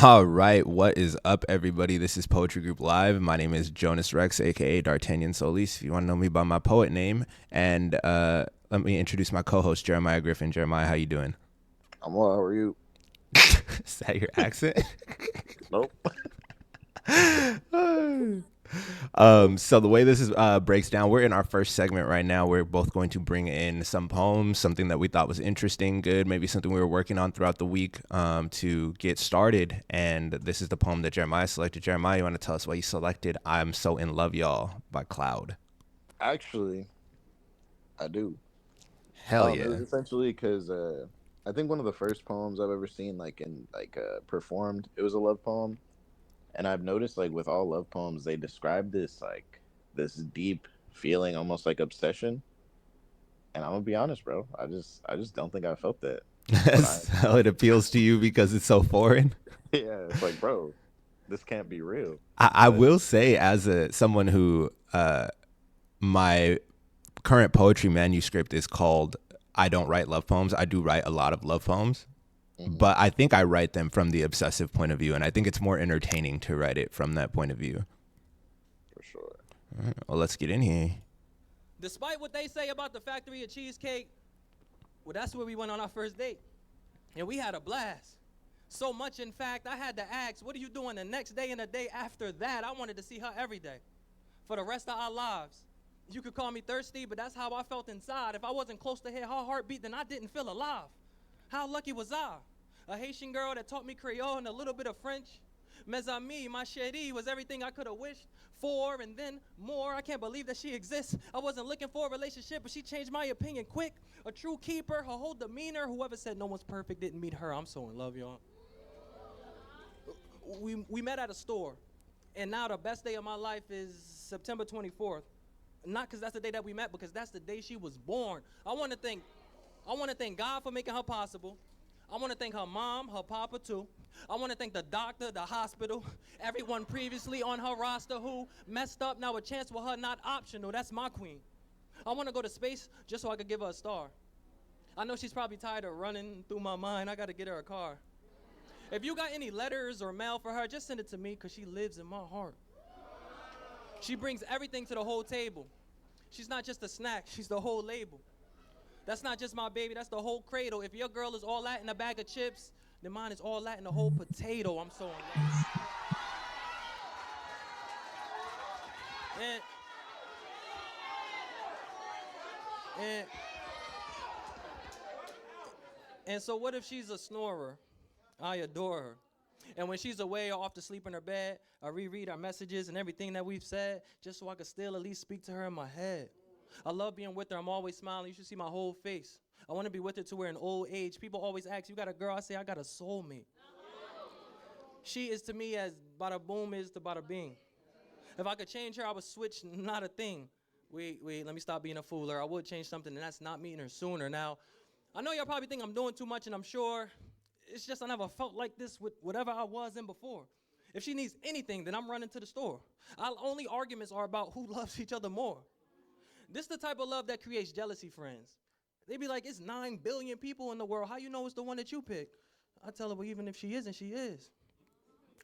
All right, what is up, everybody? This is Poetry Group Live. My name is Jonas Rexx, aka D'Artagnan Solis. If you want to know me by my poet name, and let me introduce my co-host Jeremiah Griffin. Jeremiah, how you doing? I'm well. How are you? Is that your accent? Nope. So the way this is breaks down, we're in our first segment right now. We're both going to bring in some poems, something that we thought was interesting, good, maybe something we were working on throughout the week to get started. And this is the poem that Jeremiah selected. Jeremiah, you want to tell us why you selected "I'm So in Love, Y'all" by Cloud? Actually, I do. Hell It yeah. was essentially because I think one of the first poems I've ever seen, performed, it was a love poem, and I've noticed like with all love poems, they describe this deep feeling, almost like obsession. And I'm gonna be honest, bro. I just don't think I felt that. But I, So it appeals to you because it's so foreign. yeah, it's like, bro, this can't be real. I But will say, as someone who my current poetry manuscript is called "I Don't Write Love Poems." I do write a lot of love poems, mhm, but I think I write them from the obsessive point of view, and I think it's more entertaining to write it from that point of view. for sure. Well, let's get in here. Despite what they say about the factory of cheesecake, well, that's where we went on our first date. And we had a blast. So much, in fact, I had to ask, what are you doing the next day and the day after that? I wanted to see her every day for the rest of our lives. You could call me thirsty, but that's how I felt inside. If I wasn't close to hear her heartbeat, then I didn't feel alive. How lucky was I? A Haitian girl that taught me Creole and a little bit of French. Mes amis, ma chérie was everything I could have wished for and then more. I can't believe that she exists. I wasn't looking for a relationship, but she changed my opinion quick. A true keeper, her whole demeanor. Whoever said no one's perfect didn't meet her. I'm so in love, y'all. We met at a store, and now the best day of my life is September 24th. Not because that's the day that we met, because that's the day she was born. I want to thank God for making her possible. I want to thank her mom, her papa too. I want to thank the doctor, the hospital, everyone previously on her roster who messed up. Now a chance with her not optional. That's my queen. I want to go to space just so I could give her a star. I know she's probably tired of running through my mind. I got to get her a car. If you got any letters or mail for her, just send it to me because she lives in my heart. She brings everything to the whole table. She's not just a snack, she's the whole label. That's not just my baby, that's the whole cradle. If your girl is all that in a bag of chips, then mine is all that in a whole potato. I'm so in love. And, and, and so what if she's a snorer? I adore her. And when she's away or off to sleep in her bed, I reread our messages and everything that we've said just so I could still at least speak to her in my head. I love being with her. I'm always smiling. You should see my whole face. I want to be with her to where in old age. People always ask, you got a girl? I say, I got a soulmate. She is to me as bada boom is to bada bing. If I could change her, I would switch not a thing. Wait, let me stop being a fooler. I would change something, and that's not meeting her sooner. Now, I know y'all probably think I'm doing too much, and I'm sure it's just I never felt like this with whatever I was in before. If she needs anything, then I'm running to the store. Our only arguments are about who loves each other more. This the type of love that creates jealousy, friends. They be like, it's 9 billion people in the world. How you know it's the one that you pick? I tell her, well, even if she isn't, she is.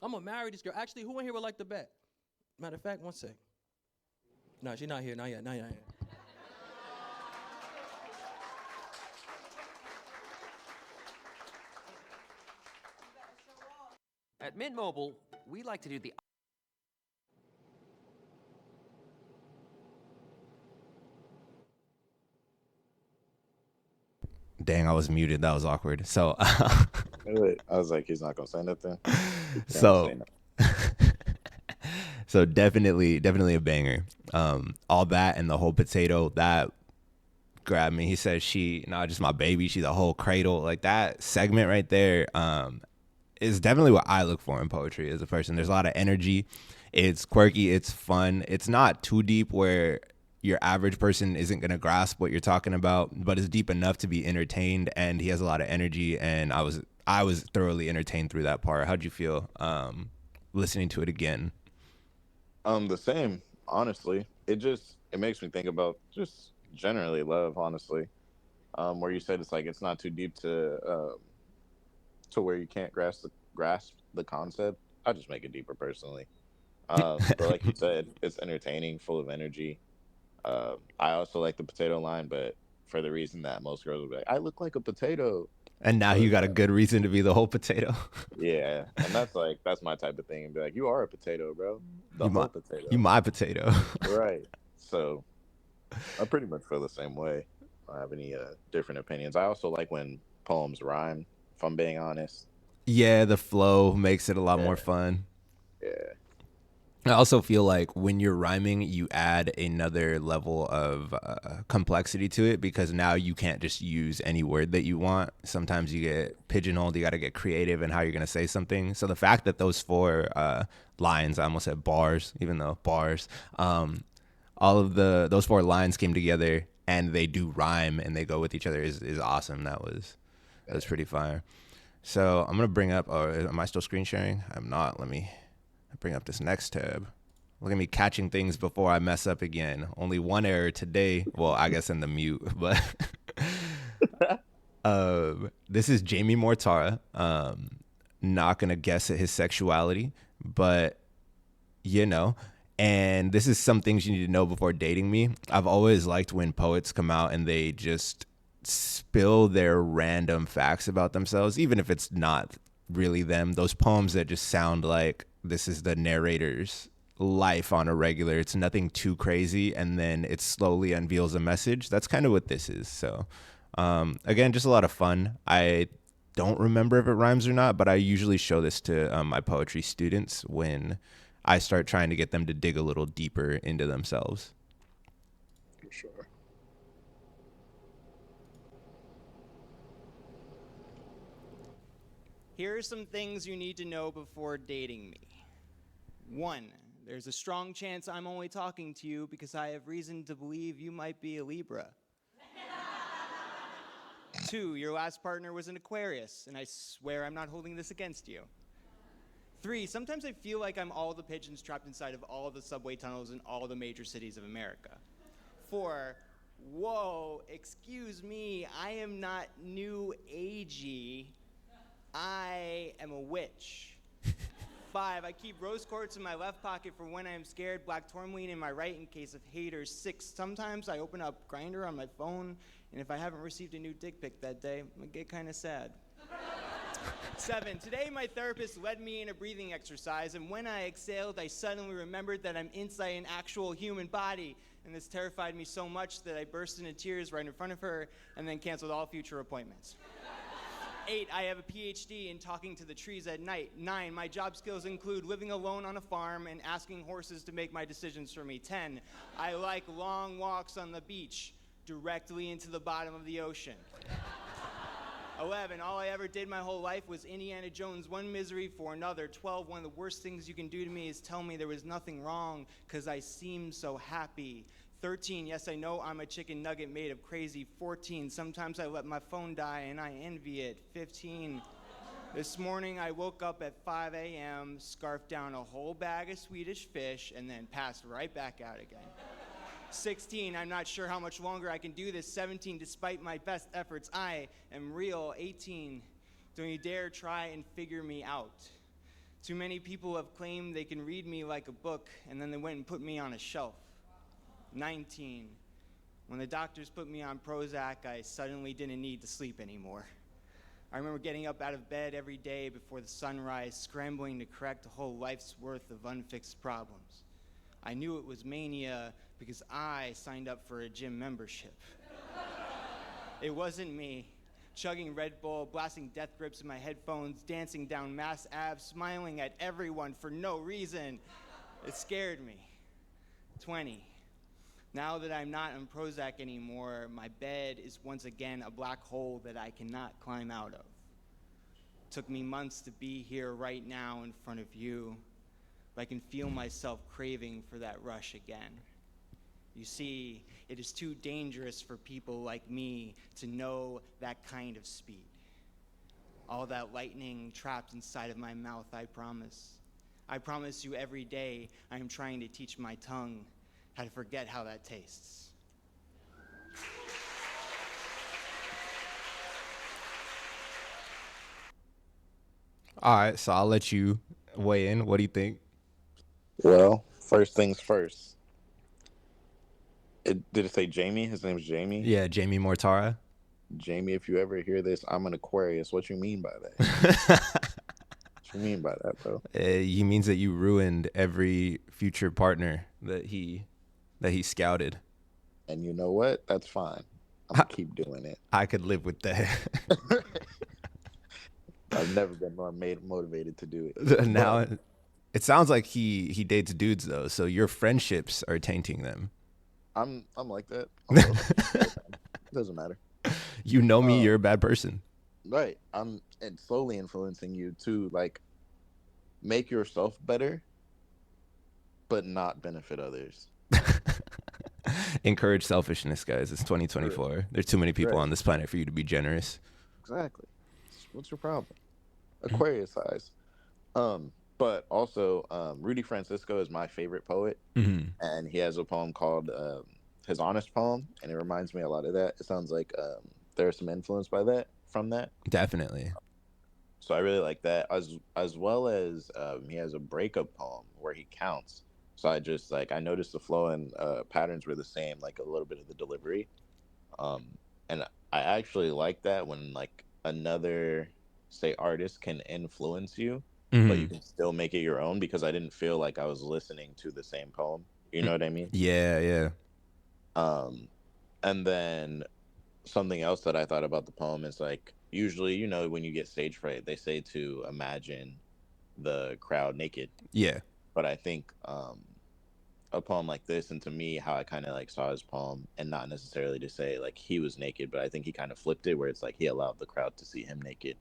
I'm gonna marry this girl. Actually, who in here would like to bet? Matter of fact, one sec. No, she's not here. Not yet. Not yet. At Mint Mobile, we like to do the Dang, I was muted. That was awkward. So, Wait, I was like, he's not gonna say nothing. He can't say so, nothing. so definitely a banger. All that and the whole potato that grabbed me. He says she not just my baby, she's a whole cradle. Like that segment right there. Is definitely what I look for in poetry as a person. There's a lot of energy. It's quirky. It's fun. It's not too deep where your average person isn't going to grasp what you're talking about, but it's deep enough to be entertained. And he has a lot of energy. And I was thoroughly entertained through that part. How'd you feel listening to it again? The same. Honestly, it makes me think about just generally love. Honestly, where you said it's like it's not too deep to where you can't grasp the concept, I just make it deeper personally. But like you said, it's entertaining, full of energy. I also like the potato line, but for the reason that most girls will be like, I look like a potato. And now you But got a good reason to be the whole potato. yeah, and that's my type of thing. And be like, you are a potato, bro. The you my whole you potato. my potato. Right. So I pretty much feel the same way. I don't have any different opinions. I also like when poems rhyme, if I'm being honest. Yeah, the flow makes it a lot Yeah. more fun. Yeah. I also feel like when you're rhyming, you add another level of complexity to it because now you can't just use any word that you want. Sometimes you get pigeonholed. You got to get creative in how you're going to say something. So the fact that those four lines, I almost said bars, even though bars, all of those four lines came together and they do rhyme and they go with each other is awesome. That was pretty fire. So I'm gonna bring up. Oh, am I still screen sharing? I'm not. Let me bring up this next tab. Look at me catching things before I mess up again. Only one error today. Well, I guess in the mute, but this is Jamie Mortara. Not gonna guess at his sexuality, but you know. And this is some things you need to know before dating me. I've always liked when poets come out and they just spill their random facts about themselves, even if it's not really them. Those poems that just sound like this is the narrator's life on a regular. It's nothing too crazy, and then it slowly unveils a message. That's kind of what this is. So, again, just a lot of fun. I don't remember if it rhymes or not, but I usually show this to my poetry students when I start trying to get them to dig a little deeper into themselves. For sure. Here are some things you need to know before dating me. 1. There's a strong chance I'm only talking to you because I have reason to believe you might be a Libra. 2. Your last partner was an Aquarius, and I swear I'm not holding this against you. 3. Sometimes I feel like I'm all the pigeons trapped inside of all the subway tunnels in all the major cities of America. 4. Whoa, excuse me, I am not new agey. I am a witch. 5. I keep rose quartz in my left pocket for when I am scared, black tourmaline in my right in case of haters. 6. Sometimes I open up Grindr on my phone, and if I haven't received a new dick pic that day, I get kind of sad. 7. Today my therapist led me in a breathing exercise, and when I exhaled, I suddenly remembered that I'm inside an actual human body, and this terrified me so much that I burst into tears right in front of her and then canceled all future appointments. 8. I have a PhD in talking to the trees at night. 9. My job skills include living alone on a farm and asking horses to make my decisions for me. 10. I like long walks on the beach directly into the bottom of the ocean. 11. All I ever did my whole life was Indiana Jones, one misery for another. 12. One of the worst things you can do to me is tell me there was nothing wrong because I seem so happy. 13. Yes, I know I'm a chicken nugget made of crazy. 14. Sometimes I let my phone die and I envy it. 15. This morning I woke up at 5 a.m., scarfed down a whole bag of Swedish fish, and then passed right back out again. 16, I'm not sure how much longer I can do this. 17, despite my best efforts, I am real. 18, don't you dare try and figure me out. Too many people have claimed they can read me like a book, and then they went and put me on a shelf. 19, when the doctors put me on Prozac, I suddenly didn't need to sleep anymore. I remember getting up out of bed every day before the sunrise, scrambling to correct a whole life's worth of unfixed problems. I knew it was mania because I signed up for a gym membership. It wasn't me, chugging Red Bull, blasting death grips in my headphones, dancing down mass abs, smiling at everyone for no reason. It scared me. 20. Now that I'm not on Prozac anymore, my bed is once again a black hole that I cannot climb out of. It took me months to be here right now in front of you, but I can feel myself craving for that rush again. You see, it is too dangerous for people like me to know that kind of speed. All that lightning trapped inside of my mouth, I promise. I promise you every day I am trying to teach my tongue how to forget how that tastes. All right, so I'll let you weigh in. What do you think? Well, first things first. Did it say Jamie? His name's Jamie. Yeah, Jamie Mortara. Jamie, if you ever hear this, I'm an Aquarius. What you mean by that? What you mean by that, bro? He means that you ruined every future partner that he scouted. And you know what? That's fine. I'm gonna keep doing it. I could live with that. I've never been more motivated to do it. Now, it sounds like he dates dudes though, so your friendships are tainting them. I'm like that. It doesn't matter. You know me, you're a bad person. Right. I'm slowly influencing you to like make yourself better, but not benefit others. Encourage selfishness, guys. It's 2024. Right. There's too many people on this planet for you to be generous. Exactly. What's your problem? Aquarius size. But also, Rudy Francisco is my favorite poet, and he has a poem called his honest poem, and it reminds me a lot of that. It sounds like there's some influence from that. Definitely. So I really like that, as well as he has a breakup poem where he counts. So I noticed the flow and patterns were the same, like a little bit of the delivery, and I actually like that when like another, say, artist can influence you, but you can still make it your own, because I didn't feel like I was listening to the same poem. You know what I mean? Yeah. And then something else that I thought about the poem is like, usually, you know, when you get stage fright, they say to imagine the crowd naked. Yeah. But I think a poem like this, and to me, how I kind of like saw his poem, and not necessarily to say like he was naked, but I think he kind of flipped it, where it's like he allowed the crowd to see him naked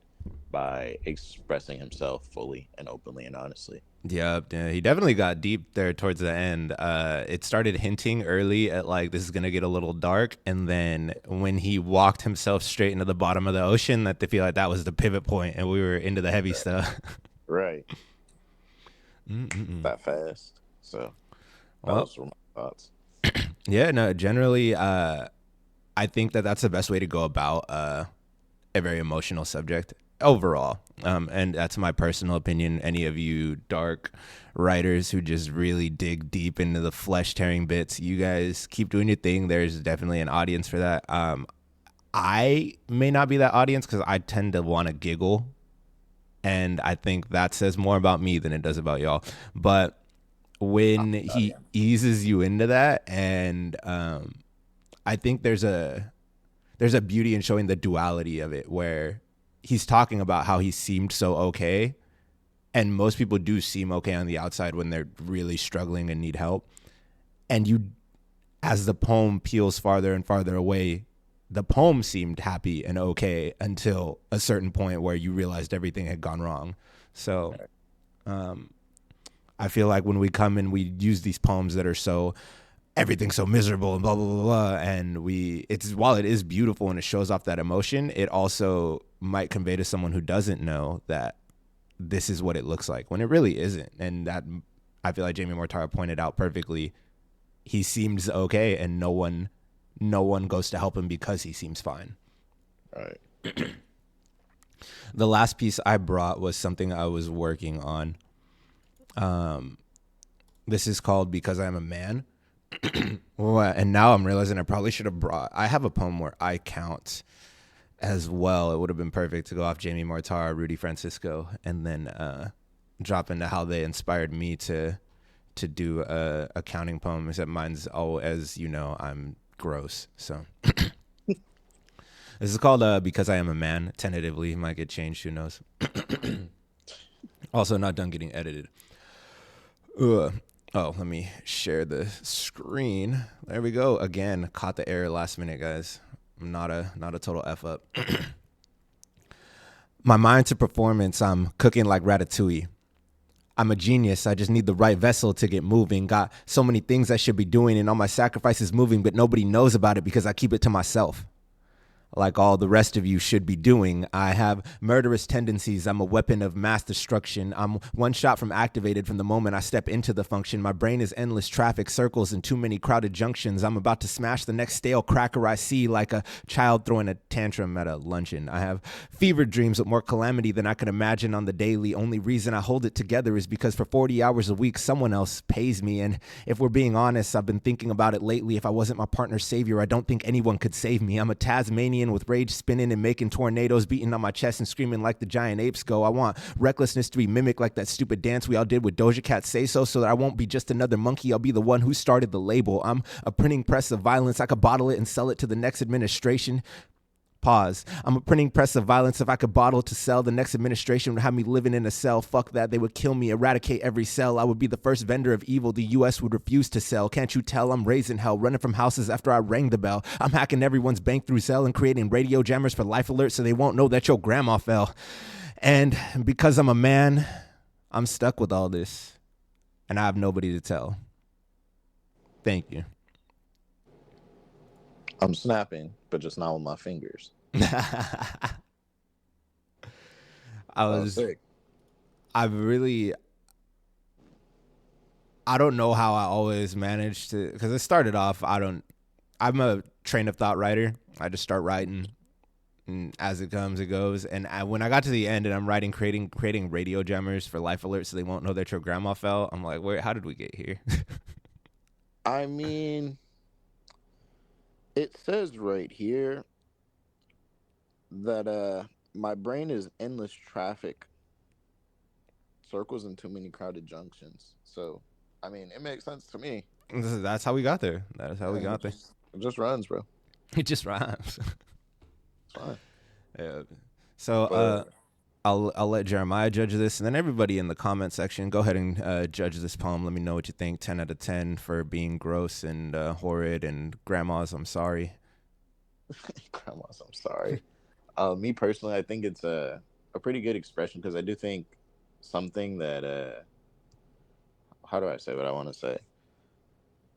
by expressing himself fully and openly and honestly. Yeah, he definitely got deep there towards the end. It started hinting early at like this is gonna get a little dark, and then when he walked himself straight into the bottom of the ocean, that they feel like that was the pivot point, and we were into the heavy stuff. Right. That fast. So those were my thoughts. Yeah, no, generally, I think that that's the best way to go about a very emotional subject overall. And that's my personal opinion. Any of you dark writers who just really dig deep into the flesh tearing bits, you guys keep doing your thing. There's definitely an audience for that. I may not be that audience because I tend to want to giggle. And I think that says more about me than it does about y'all. But when he eases you into that, and I think there's a beauty in showing the duality of it, where he's talking about how he seemed so okay, and most people do seem okay on the outside when they're really struggling and need help. And you, as the poem peels farther and farther away, the poem seemed happy and okay until a certain point where you realized everything had gone wrong. So I feel like when we come and we use these poems that are so everything's so miserable and blah, blah, blah, blah, and while it is beautiful and it shows off that emotion, it also might convey to someone who doesn't know that this is what it looks like when it really isn't. And that, I feel like Jamie Mortara pointed out perfectly, he seems okay, and no one goes to help him because he seems fine. Right. The last piece I brought was something I was working on. This is called Because I Am a Man. And now I'm realizing I probably should have I have a poem where I count as well. It would have been perfect to go off Jamie Mortara, Rudy Francisco, and then drop into how they inspired me to do a counting poem. Except mine's, as you know, I'm gross. So this is called Because I Am a Man. Tentatively, might get changed. Who knows? Also, not done getting edited. Oh, let me share the screen. There we go. Again, caught the error last minute, guys. I'm not a total F up. My mind to performance, I'm cooking like ratatouille. I'm a genius. I just need the right vessel to get moving. Got so many things I should be doing, and all my sacrifices moving, but nobody knows about it because I keep it to myself. like all the rest of you should be doing. I have murderous tendencies. I'm a weapon of mass destruction. I'm one shot from activated from the moment I step into the function. My brain is endless traffic circles and too many crowded junctions. I'm about to smash the next stale cracker I see, like a child throwing a tantrum at a luncheon. I have fever dreams with more calamity than I can imagine on the daily. Only reason I hold it together is because for 40 hours a week, someone else pays me. And if we're being honest, I've been thinking about it lately. If I wasn't my partner's savior, I don't think anyone could save me. I'm a Tasmanian with rage spinning and making tornadoes beating on my chest and screaming like the giant apes go. I want recklessness to be mimicked like that stupid dance we all did with Doja Cat Say So that I won't be just another monkey. I'll be the one who started the label. I'm a printing press of violence. I could bottle it and sell it to the next administration. Pause. I'm a printing press of violence. If I could bottle to sell, the next administration would have me living in a cell. Fuck that. They would kill me, eradicate every cell. I would be the first vendor of evil the U.S. would refuse to sell. Can't you tell I'm raising hell, running from houses after I rang the bell? I'm hacking everyone's bank through Cell and creating radio jammers for life alerts so they won't know that your grandma fell. And because I'm a man, I'm stuck with all this. And I have nobody to tell. Thank you. I'm snapping, but just not with my fingers. I was sick. I don't know how I always managed to, because it started off, I'm a train of thought writer. I just start writing, and as it comes, it goes. And when I got to the end and I'm writing, creating radio jammers for life alerts so they won't know that your grandma fell, I'm like, wait, how did we get here? I mean, it says right here that my brain is endless traffic circles and too many crowded junctions. So, I mean, it makes sense to me. That's how we got there. That's how we got there. It just runs, bro. It just rhymes. It's fine. Yeah. So, I'll let Jeremiah judge this, and then everybody in the comment section, go ahead and judge this poem. Let me know what you think. 10 out of 10 for being gross and horrid, and grandmas, I'm sorry. Grandmas, I'm sorry. Me personally, I think it's a pretty good expression, because I do think something that how do I say what I want to say?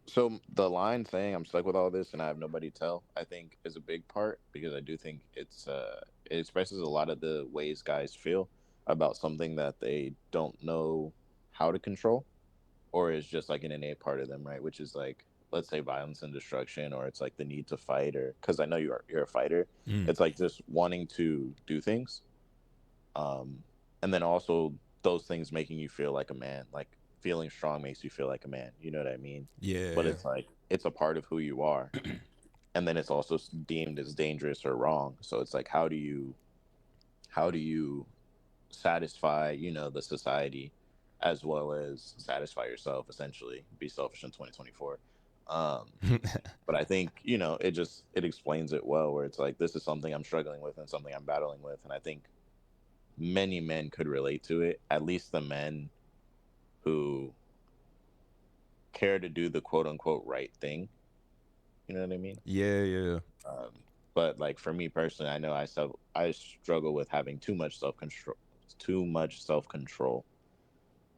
So the line saying "I'm stuck with all this and I have nobody to tell," I think is a big part, because I do think it expresses a lot of the ways guys feel about something that they don't know how to control, or is just like an innate part of them, right? Which is like, let's say, violence and destruction, or it's like the need to fight, or because I know you're a fighter. It's like just wanting to do things, and then also those things making you feel like a man. Like feeling strong makes you feel like a man. You know what I mean? Yeah. But it's like it's a part of who you are, and then it's also deemed as dangerous or wrong. So it's like, how do you satisfy, the society, as well as satisfy yourself, essentially be selfish in 2024. But I think, it explains it well, where it's like, this is something I'm struggling with and something I'm battling with. And I think many men could relate to it, at least the men who care to do the quote unquote right thing. You know what I mean? Yeah. But like for me personally, I know I struggle with having too much self-control,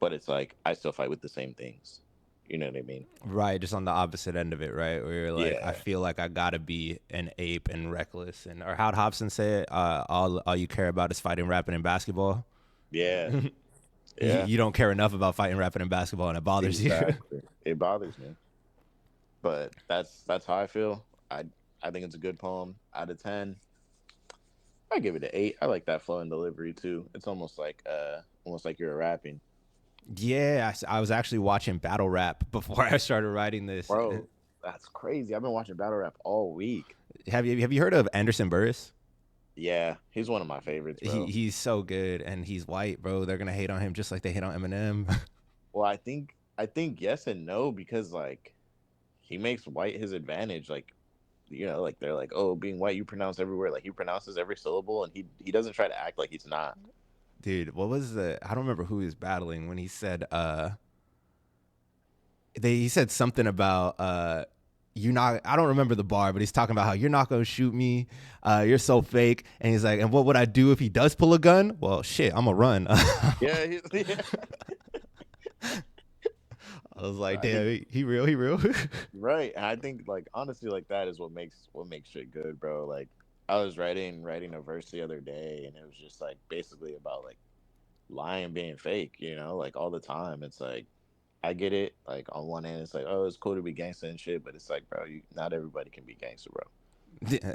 but it's like I still fight with the same things. You know what I mean? Right, just on the opposite end of it, right? Where you're like, Yeah. I feel like I gotta be an ape and reckless, and or how'd Hobson say it? All you care about is fighting, rapping, and basketball. Yeah. Yeah. You don't care enough about fighting, rapping, and basketball, and it bothers you. It bothers me. But that's how I feel. I think it's a good poem. Out of 10, I give it an 8. I like that flow and delivery too. It's almost like you're rapping. Yeah, I was actually watching battle rap before I started writing this. Bro, that's crazy. I've been watching battle rap all week. Have you heard of Anderson .Burris? Yeah, he's one of my favorites, bro. He's so good, and he's white, bro. They're gonna hate on him just like they hate on Eminem. Well, I think yes and no, because like he makes white his advantage. Like, like they're like, oh, being white, you pronounce everywhere. Like he pronounces every syllable, and he doesn't try to act like he's not. Dude, what was I don't remember who he was battling when he said he said something about I don't remember the bar, but he's talking about how you're not gonna shoot me, you're so fake, and he's like, and what would I do if he does pull a gun? Well, shit, I'm gonna run. Yeah. I was like, damn, he real. Right, and I think like honestly, like that is what makes shit good, bro. Like I was writing a verse the other day, and it was just like basically about like lying being fake. Like all the time. It's like I get it. Like on one end, it's like, oh, it's cool to be gangster and shit, but it's like, bro, not everybody can be gangster, bro.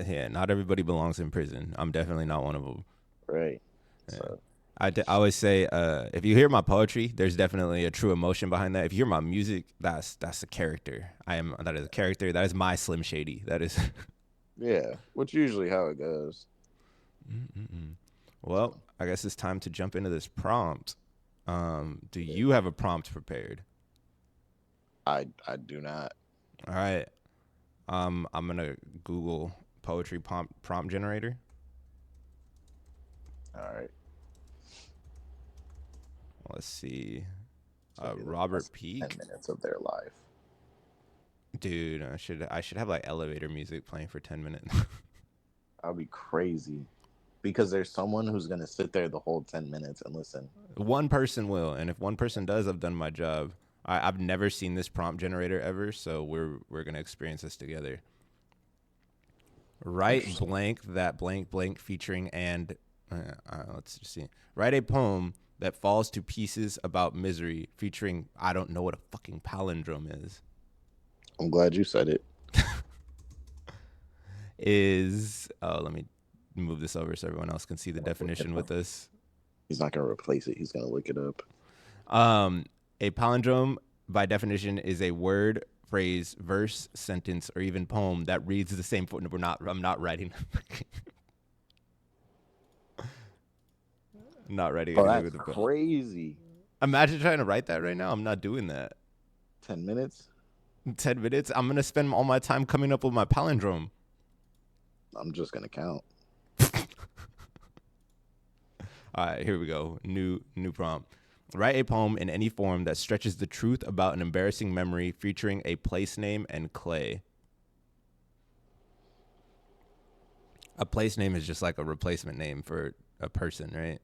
Yeah, not everybody belongs in prison. I'm definitely not one of them. Right. Yeah. So I always say, if you hear my poetry, there's definitely a true emotion behind that. If you hear my music, that's a character. That is a character. That is my Slim Shady. That is. yeah, which usually how it goes. Well, So I guess it's time to jump into this prompt. Do yeah. you have a prompt prepared? I do not. All right. I'm gonna Google poetry prompt generator. All right. Let's see. It's gonna be the Robert best 10 Peak. minutes of their life. Dude, I should have like elevator music playing for 10 minutes. I'll be crazy because there's someone who's gonna sit there the whole 10 minutes and listen. One person will, and if one person does, I've done my job. I've never seen this prompt generator ever, so we're gonna experience this together. Write Interesting. blank that blank blank featuring and let's just see. Write a poem that falls to pieces about misery featuring I don't know what a fucking palindrome is. I'm glad you said it. Let me move this over so everyone else can see the definition with us. He's not gonna replace it. He's gonna look it up. A palindrome, by definition, is a word, phrase, verse, sentence, or even poem that reads the same. I'm not writing. I'm not writing Oh, anything that's with the. crazy. Imagine trying to write that right now. I'm not doing that. 10 minutes. In 10 minutes, I'm gonna spend all my time coming up with my palindrome. I'm just gonna count. All right, here we go. New prompt. Write a poem in any form that stretches the truth about an embarrassing memory featuring a place name and clay. A place name is just like a replacement name for a person, right?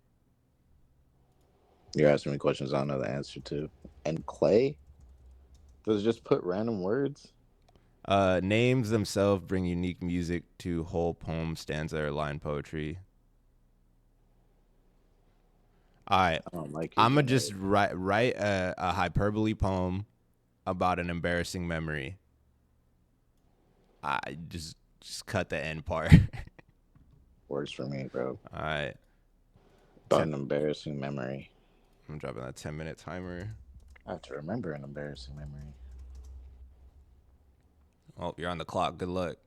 You're asking me questions I don't know the answer to. And clay? Does it just put random words? Names themselves bring unique music to whole poem, stanza, or line poetry. All right, I don't like your I'm gonna just generator. write a hyperbole poem about an embarrassing memory. I just cut the end part. Works for me, bro. All right, About an embarrassing memory. I'm dropping that 10-minute timer. I have to remember an embarrassing memory. Oh, you're on the clock. Good luck.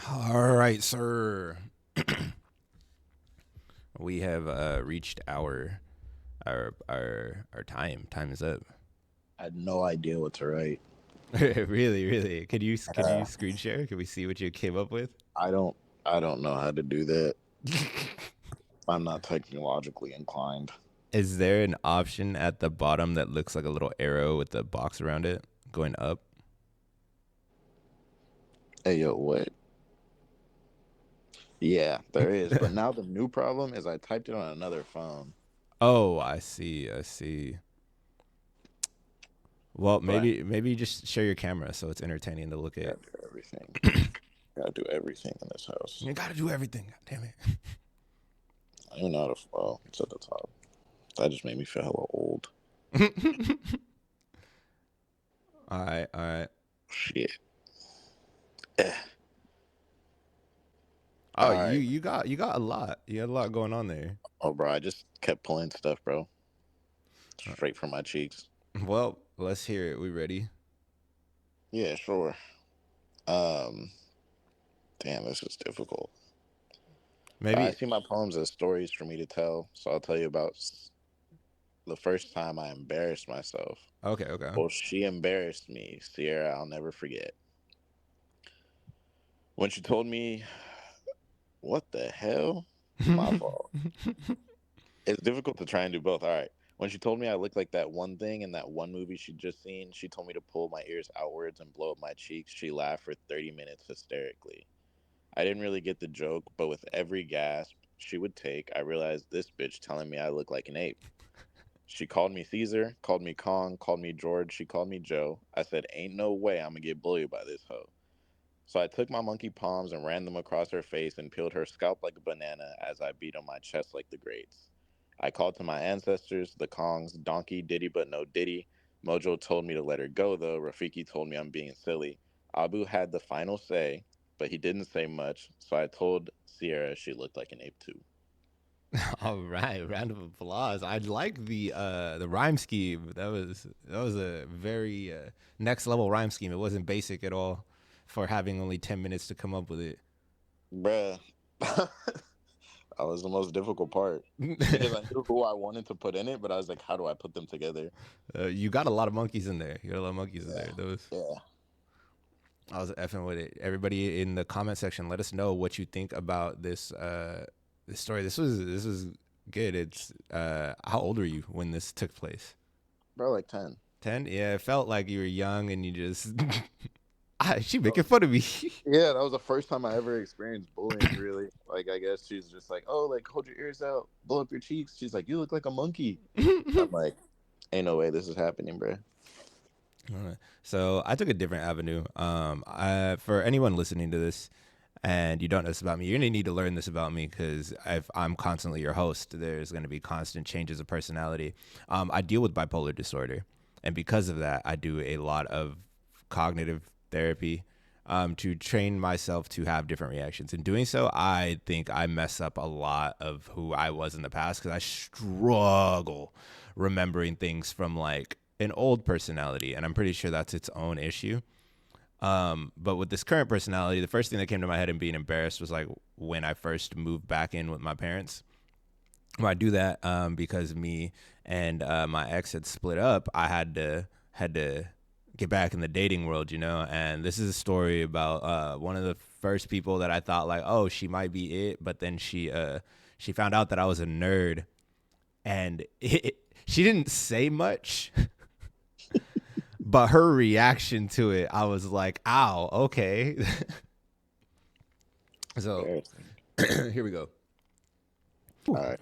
All right, sir. We have reached our time. Time is up. I had no idea what to write. Really, really. Can you screen share? Can we see what you came up with? I don't I don't know how to do that. I'm not technologically inclined. Is there an option at the bottom that looks like a little arrow with the box around it going up? Hey yo, what? Yeah, there is. But now the new problem is I typed it on another phone. Oh, I see. I see. Well, But maybe just share your camera so it's entertaining to look I at. gotta do everything. Gotta do everything in this house. You gotta do everything. God damn it. I don't even know how to. Well, it's at the top. That just made me feel hella old. All right, all right. Shit. Oh, All you right. you got you got a lot. You got a lot going on there. Oh, bro, I just kept pulling stuff, bro. Straight from my cheeks. Well, let's hear it. We ready? Yeah, sure. Um, damn, this is difficult. I Maybe. see my poems as stories for me to tell, so I'll tell you about the first time I embarrassed myself. Okay, okay. Well, she embarrassed me, Sierra. I'll never forget. When she told me, what the hell? My fault. It's difficult to try and do both. All right. When she told me I looked like that one thing in that one movie she'd just seen, she told me to pull my ears outwards and blow up my cheeks. She laughed for 30 minutes hysterically. I didn't really get the joke, but with every gasp she would take, I realized this bitch telling me I look like an ape. She called me Caesar, called me Kong, called me George, she called me Joe. I said, ain't no way I'm gonna get bullied by this hoe. So I took my monkey palms and ran them across her face and peeled her scalp like a banana as I beat on my chest like the greats. I called to my ancestors, the Kongs, donkey, diddy but no diddy. Mojo told me to let her go though. Rafiki told me I'm being silly. Abu had the final say, but he didn't say much, so I told Sierra she looked like an ape too. All right, round of applause. I like the rhyme scheme. That was a very next level rhyme scheme. It wasn't basic at all for having only 10 minutes to come up with it. Bruh. That was the most difficult part. Because I knew who I wanted to put in it, but I was like, how do I put them together? You got a lot of monkeys in there. You got a lot of monkeys in Yeah. there. Those Yeah. I was effing with it. Everybody in the comment section, let us know what you think about this this story. This was good. It's how old were you when this took place? Bro, like 10. 10? Yeah, it felt like you were young and you just she making fun of me. Yeah, that was the first time I ever experienced bullying, really. Like, I guess she's just like, oh, like, hold your ears out, blow up your cheeks. She's like, you look like a monkey. I'm like, ain't no way this is happening, bro. Alright. So I took a different avenue. For anyone listening to this and you don't know this about me, you're gonna need to learn this about me because if I'm constantly your host, there's gonna be constant changes of personality. I deal with bipolar disorder, and because of that, I do a lot of cognitive therapy to train myself to have different reactions. In doing so, I think I mess up a lot of who I was in the past because I struggle remembering things from like an old personality, and I'm pretty sure that's its own issue. But with this current personality, the first thing that came to my head and being embarrassed was like when I first moved back in with my parents. When I do that, because me and my ex had split up, I had to get back in the dating world, you know. And this is a story about one of the first people that I thought like, oh, she might be it, but then she found out that I was a nerd, and she didn't say much. But her reaction to it, I was like, ow, okay. So Embarrassing. here we go. All right.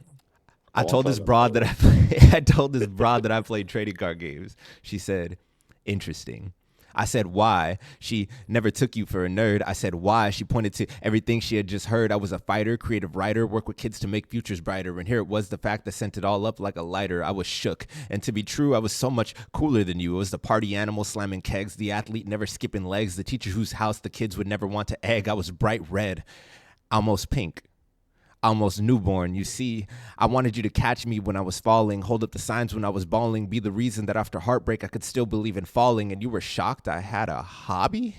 I won't told tell this them broad that that I told this broad that I played trading card games. She said, interesting. I said, why? She never took you for a nerd. I said, why? She pointed to everything she had just heard. I was a fighter, creative writer, work with kids to make futures brighter. And here it was, the fact that sent it all up like a lighter. I was shook. And to be true, I was so much cooler than you. It was the party animal slamming kegs, the athlete never skipping legs, the teacher whose house the kids would never want to egg. I was bright red, almost pink, almost newborn. You see, I wanted you to catch me when I was falling, hold up the signs when I was bawling, be the reason that after heartbreak I could still believe in falling. And you were shocked I had a hobby?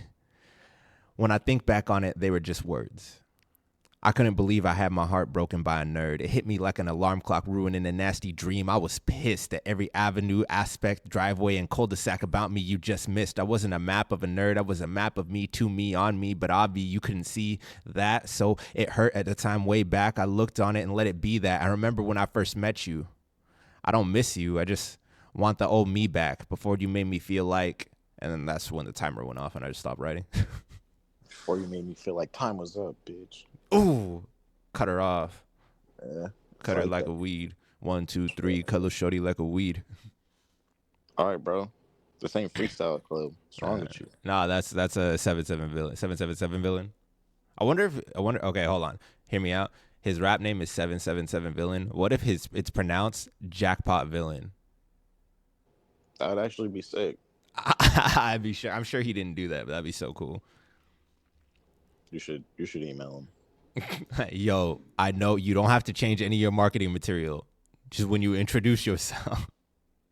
When I think back on it, they were just words. I couldn't believe I had my heart broken by a nerd. It hit me like an alarm clock ruining a nasty dream. I was pissed at every avenue, aspect, driveway, and cul-de-sac about me you just missed. I wasn't a map of a nerd. I was a map of me, to me, on me, but obviously you couldn't see that, so it hurt at the time way back. I looked on it and let it be that. I remember when I first met you. I don't miss you. I just want the old me back before you made me feel like, and then that's when the timer went off and I just stopped writing. Before you made me feel like time was up, bitch. Ooh, cut her off. Yeah, Cut her like a weed. 1, 2, 3, color shorty like a weed. all right, bro. This ain't freestyle club. What's wrong with you? Nah, that's a 7-7 villain. 777 villain. I wonder. Okay, hold on. Hear me out. His rap name is 777 villain. What if it's pronounced jackpot villain? That would actually be sick. I'd be sure. I'm sure he didn't do that, but that'd be so cool. You should email him. Yo, I know you don't have to change any of your marketing material. Just when you introduce yourself.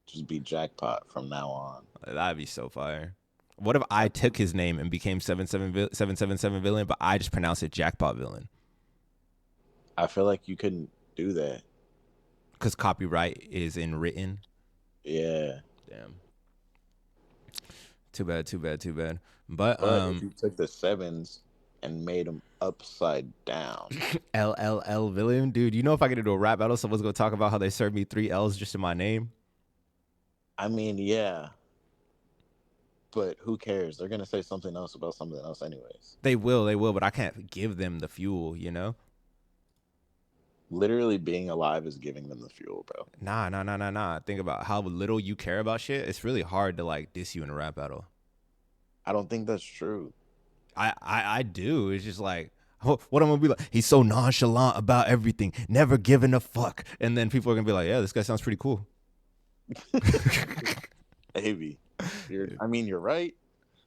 Just be jackpot from now on. That'd be so fire. What if I took his name and became 777 villain, but I just pronounced it jackpot villain? I feel like you couldn't do that. Because copyright is in written. Yeah. Damn. Too bad. But if you took the sevens and made them upside down. LLL villain, dude. You know, if I get into a rap battle, someone's gonna talk about how they served me 3 L's just in my name. I mean, yeah. But who cares? They're gonna say something else about something else anyways. They will, but I can't give them the fuel, you know? Literally being alive is giving them the fuel, bro. Nah. Think about how little you care about shit. It's really hard to like diss you in a rap battle. I don't think that's true. I do. It's just like, what I'm gonna be like, he's so nonchalant about everything, never giving a fuck. And then people are gonna be like, yeah, this guy sounds pretty cool. Maybe. You're right.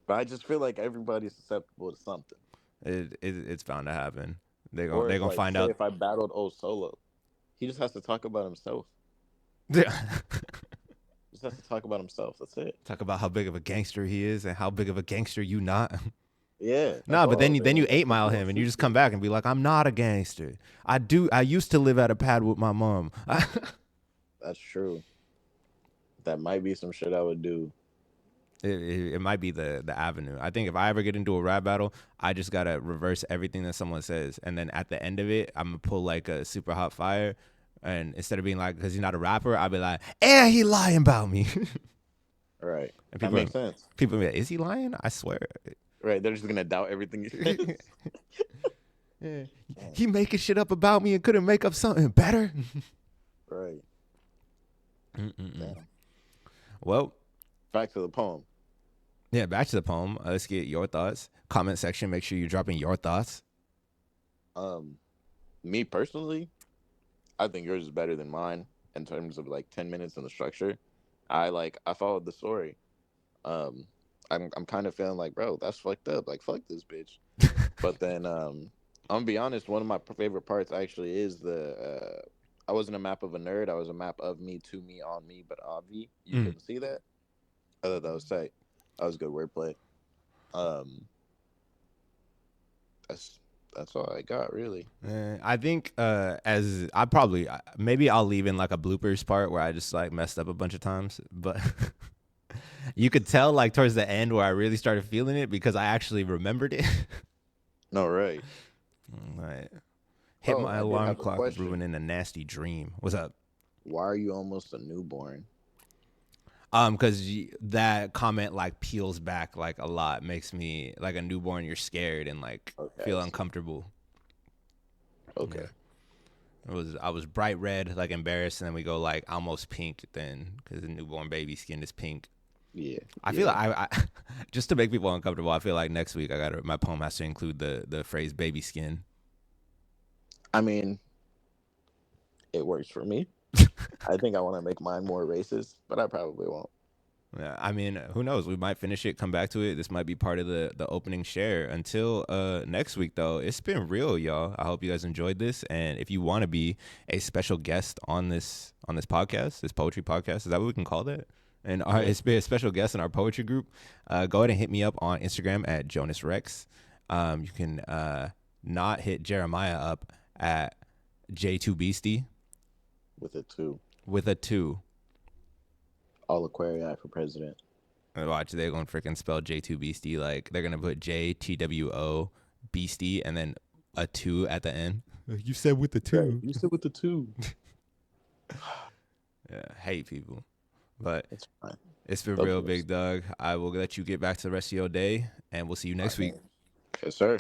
But I just feel like everybody's susceptible to something. It's bound to happen. They're Or gonna find out. If I battled old Solo, he just has to talk about himself. Yeah. Just has to talk about himself. That's it. Talk about how big of a gangster he is and how big of a gangster you not. Yeah. Nah, but then you 8 Mile him and you just come back and be like, I'm not a gangster. I used to live at a pad with my mom. That's true. That might be some shit I would do. It might be the avenue. I think if I ever get into a rap battle, I just gotta reverse everything that someone says, and then at the end of it, I'm gonna pull like a super hot fire, and instead of being like, because he's not a rapper, I'll be like, he lying about me. Right. And that makes sense. People be like, is he lying? I swear. Right. They're just gonna doubt everything you say. Yeah. He making shit up about me and couldn't make up something better. Right. Well, back to the poem. Yeah, back to the poem. Let's get your thoughts. Comment section. Make sure you're dropping your thoughts. Me personally, I think yours is better than mine in terms of like 10 minutes in the structure. I followed the story. I'm kind of feeling like, bro, that's fucked up. Like, fuck this bitch. But then I'm gonna be honest, one of my favorite parts actually is I wasn't a map of a nerd. I was a map of me, to me, on me, but obvi. You couldn't see that. I thought that was tight. That was good wordplay. That's all I got, really. I think maybe I'll leave in like a bloopers part where I just like messed up a bunch of times, but you could tell like towards the end where I really started feeling it because I actually remembered it. No, right. Right. Hit my I did alarm have a clock, question. ruining a nasty dream. What's up? Why are you almost a newborn? Because that comment like peels back like a lot, makes me like a newborn. You're scared and like feel uncomfortable. Okay. Yeah. I was bright red, like embarrassed, and then we go like almost pink. Then because the newborn baby skin is pink. Yeah. I feel like I just to make people uncomfortable. I feel like next week my poem has to include the phrase baby skin. I mean, it works for me. I think I want to make mine more racist, but I probably won't. Yeah, I mean, who knows? We might finish it, come back to it. This might be part of the opening share. Until next week, though, it's been real, y'all. I hope you guys enjoyed this. And if you want to be a special guest on this podcast, this poetry podcast, is that what we can call that? And it's been a special guest in our poetry group. Go ahead and hit me up on Instagram at Jonas Rexx. You can not hit Jeremiah up at J2Beastie with a 2. with a 2. All Aquarii for president. Watch, they're gonna freaking spell J2Beastie like they're gonna put JTWO Beastie and then a 2 at the end. You said with the 2. You said with the 2. Yeah, hate people. But It's fine. it's been Those real, are Big Doug. I will let you get back to the rest of your day, and we'll see you next week. Yes, sir.